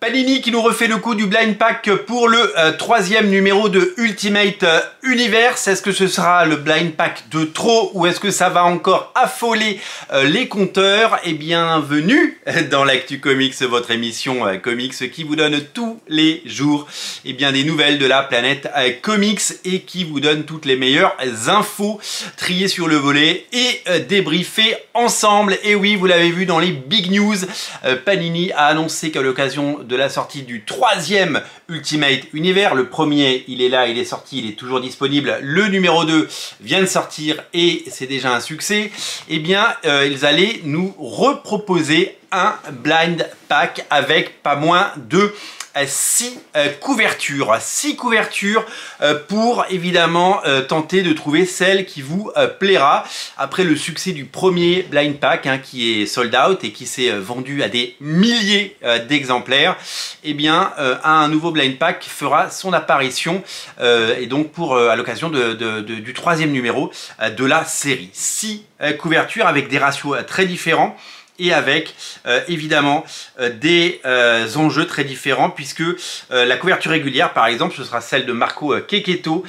Panini qui nous refait le coup du blind pack pour le troisième numéro de Ultimate Universe. Est-ce que ce sera le blind pack de trop ou est-ce que ça va encore affoler les compteurs? Et bienvenue dans l'Actu Comics, votre émission comics qui vous donne tous les jours des nouvelles de la planète comics et qui vous donne toutes les meilleures infos triées sur le volet et débriefées ensemble. Et oui, vous l'avez vu dans les big news, Panini a annoncé qu'à l'occasion de la sortie du troisième Ultimate Universe, le premier il est là, il est sorti, il est toujours disponible, le numéro 2 vient de sortir et c'est déjà un succès, ils allaient nous reproposer un blind pack avec pas moins de 6 couvertures. 6 couvertures pour évidemment tenter de trouver celle qui vous plaira. Après le succès du premier blind pack qui est sold out et qui s'est vendu à des milliers d'exemplaires, un nouveau blind pack fera son apparition et donc à l'occasion du troisième numéro de la série. 6 couvertures avec des ratios très différents et avec évidemment des enjeux très différents puisque la couverture régulière par exemple ce sera celle de Marco Checchetto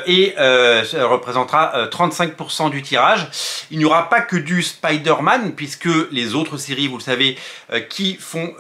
et ça représentera 35% du tirage. Il n'y aura pas que du Spider-Man puisque les autres séries, vous le savez, qui font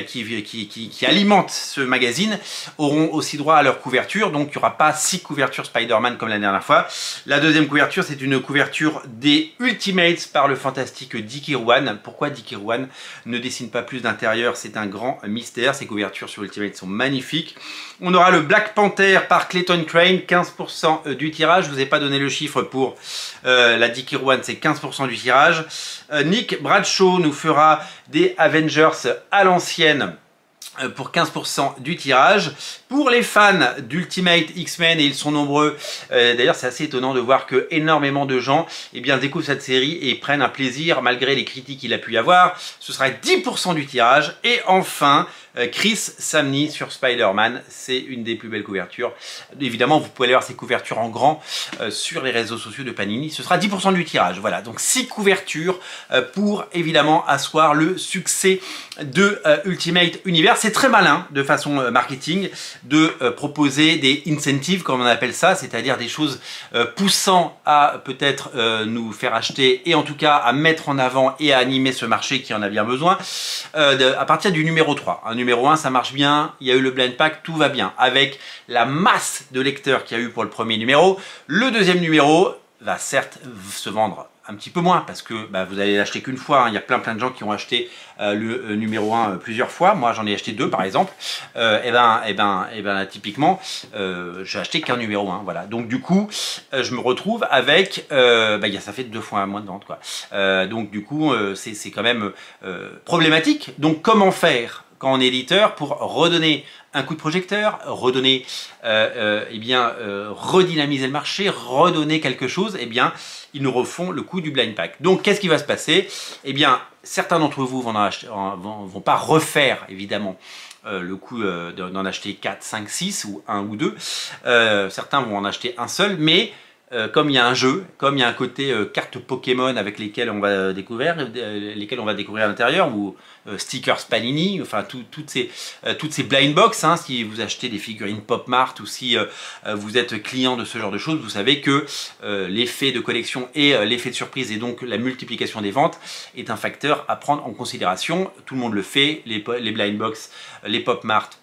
qui alimentent ce magazine auront aussi droit à leur couverture, donc il n'y aura pas 6 couvertures Spider-Man comme la dernière fois. La deuxième couverture c'est une couverture des Ultimates par le fantastique Dick Irwan. Pourquoi Dick Irwan ne dessine pas plus d'intérieur? C'est un grand mystère. Ses couvertures sur Ultimate sont magnifiques. On aura le Black Panther par Clayton Crane, 15% du tirage. Je ne vous ai pas donné le chiffre pour la Dick Irwan, c'est 15% du tirage. Nick Bradshaw nous fera des Avengers à l'ancienne pour 15% du tirage. Pour les fans d'Ultimate X-Men, et ils sont nombreux, d'ailleurs c'est assez étonnant de voir que énormément de gens découvrent cette série et prennent un plaisir malgré les critiques qu'il a pu y avoir, ce sera 10% du tirage. Et enfin Chris Samnee sur Spider-Man, c'est une des plus belles couvertures. Évidemment, vous pouvez aller voir ces couvertures en grand sur les réseaux sociaux de Panini. Ce sera 10% du tirage. Voilà, donc 6 couvertures pour évidemment asseoir le succès de Ultimate Universe. C'est très malin de façon marketing de proposer des incentives, comme on appelle ça, c'est-à-dire des choses poussant à peut-être nous faire acheter et en tout cas à mettre en avant et à animer ce marché qui en a bien besoin à partir du numéro 3. Numéro 1, ça marche bien, il y a eu le blind pack, tout va bien. Avec la masse de lecteurs qu'il y a eu pour le premier numéro, le deuxième numéro va certes se vendre un petit peu moins parce que vous allez l'acheter qu'une fois. Il y a plein de gens qui ont acheté le numéro 1 plusieurs fois. Moi j'en ai acheté 2 par exemple. Typiquement j'ai acheté qu'un numéro 1. Voilà. Donc du coup je me retrouve avec ça fait 2 fois moins de ventes quoi. Donc du coup c'est quand même problématique. Donc comment faire quand on est éditeur pour redonner un coup de projecteur, redonner, redynamiser le marché, redonner quelque chose? Ils nous refont le coup du blind pack. Donc qu'est-ce qui va se passer? Certains d'entre vous vont pas refaire évidemment le coup d'en acheter 4, 5, 6 ou 1 ou 2. Certains vont en acheter un seul, mais comme il y a un jeu, comme il y a un côté cartes Pokémon avec lesquelles on va découvrir à l'intérieur, ou stickers Panini, enfin toutes ces blind box, si vous achetez des figurines Pop Mart ou si vous êtes client de ce genre de choses, vous savez que l'effet de collection et l'effet de surprise et donc la multiplication des ventes est un facteur à prendre en considération. Tout le monde le fait, les blind box, les Pop Mart,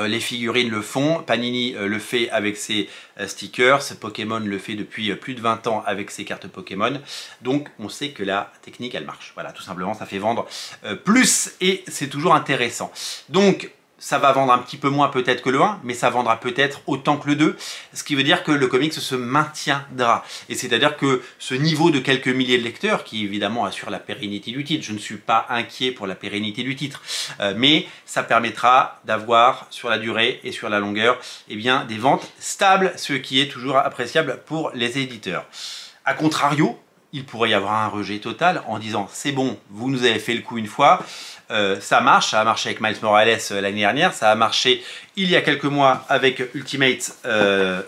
les figurines le font, Panini le fait avec ses stickers, Pokémon le fait depuis plus de 20 ans avec ses cartes Pokémon, donc on sait que la technique elle marche, voilà, tout simplement ça fait vendre plus et c'est toujours intéressant. Donc ça va vendre un petit peu moins peut-être que le 1, mais ça vendra peut-être autant que le 2, ce qui veut dire que le comics se maintiendra. Et c'est-à-dire que ce niveau de quelques milliers de lecteurs, qui évidemment assure la pérennité du titre, je ne suis pas inquiet pour la pérennité du titre, mais ça permettra d'avoir sur la durée et sur la longueur des ventes stables, ce qui est toujours appréciable pour les éditeurs. A contrario, il pourrait y avoir un rejet total en disant c'est bon, vous nous avez fait le coup une fois, Ça marche, ça a marché avec Miles Morales l'année dernière, ça a marché il y a quelques mois avec Ultimate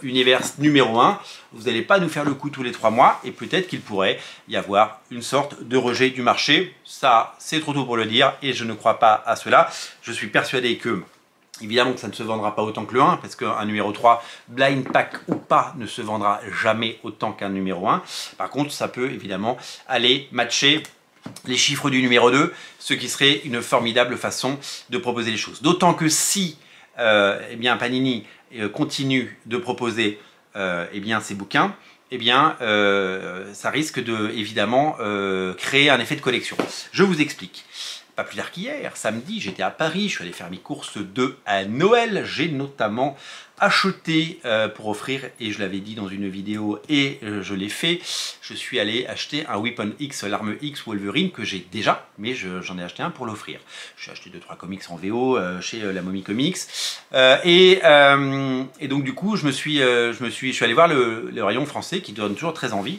Universe numéro 1. Vous n'allez pas nous faire le coup tous les 3 mois et peut-être qu'il pourrait y avoir une sorte de rejet du marché. Ça, c'est trop tôt pour le dire et je ne crois pas à cela. Je suis persuadé que évidemment que ça ne se vendra pas autant que le 1, parce qu'un numéro 3, blind pack ou pas, ne se vendra jamais autant qu'un numéro 1. Par contre, ça peut évidemment aller matcher les chiffres du numéro 2, ce qui serait une formidable façon de proposer les choses. D'autant que si eh bien, Panini continue de proposer eh bien, ces bouquins, eh bien, ça risque de, évidemment, créer un effet de collection. Je vous explique. Pas plus tard qu'hier, samedi, j'étais à Paris, je suis allé faire mes courses de Noël. J'ai notamment acheté pour offrir, et je l'avais dit dans une vidéo et je l'ai fait, je suis allé acheter un Weapon X, l'arme X Wolverine que j'ai déjà, mais j'en ai acheté un pour l'offrir. J'ai acheté 2-3 comics en VO chez La Momie Comics. Et donc du coup, je suis allé voir le rayon français qui donne toujours très envie.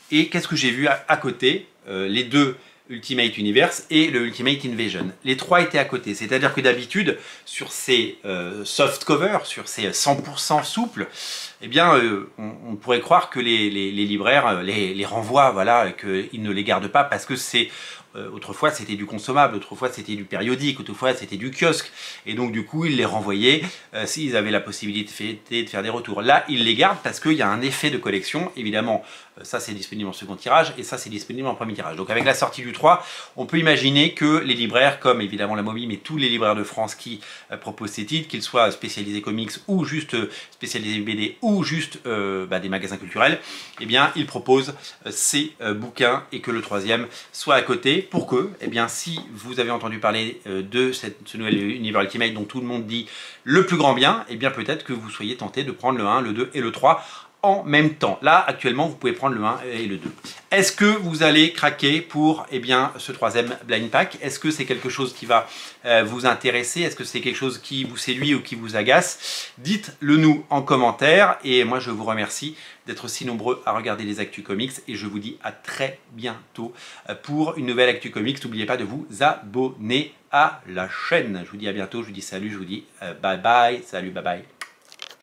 Et qu'est-ce que j'ai vu à côté les deux Ultimate Universe et le Ultimate Invasion. Les 3 étaient à côté, c'est-à-dire que d'habitude, sur ces soft covers, sur ces 100% souples, eh bien, on pourrait croire que les libraires les renvoient, voilà, qu'ils ne les gardent pas parce que c'est... autrefois c'était du consommable, autrefois c'était du périodique, autrefois c'était du kiosque et donc du coup ils les renvoyaient s'ils avaient la possibilité de faire des retours. Là ils les gardent parce qu'il y a un effet de collection, évidemment ça c'est disponible en second tirage et ça c'est disponible en premier tirage. Donc avec la sortie du 3, on peut imaginer que les libraires comme évidemment La Momie mais tous les libraires de France qui proposent ces titres, qu'ils soient spécialisés comics ou juste spécialisés BD ou juste des magasins culturels, eh bien ils proposent ces bouquins et que le troisième soit à côté pour que, eh bien, si vous avez entendu parler de ce nouvel univers Ultimate dont tout le monde dit le plus grand bien, eh bien peut-être que vous soyez tenté de prendre le 1, le 2 et le 3 en même temps. Là, actuellement, vous pouvez prendre le 1 et le 2. Est-ce que vous allez craquer pour eh bien, ce troisième blind pack? Est-ce que c'est quelque chose qui va vous intéresser? Est-ce que c'est quelque chose qui vous séduit ou qui vous agace? Dites-le nous en commentaire. Et moi, je vous remercie d'être si nombreux à regarder les Actu Comics. Et je vous dis à très bientôt pour une nouvelle Actu Comics. N'oubliez pas de vous abonner à la chaîne. Je vous dis à bientôt, je vous dis salut, je vous dis bye bye, salut, bye bye.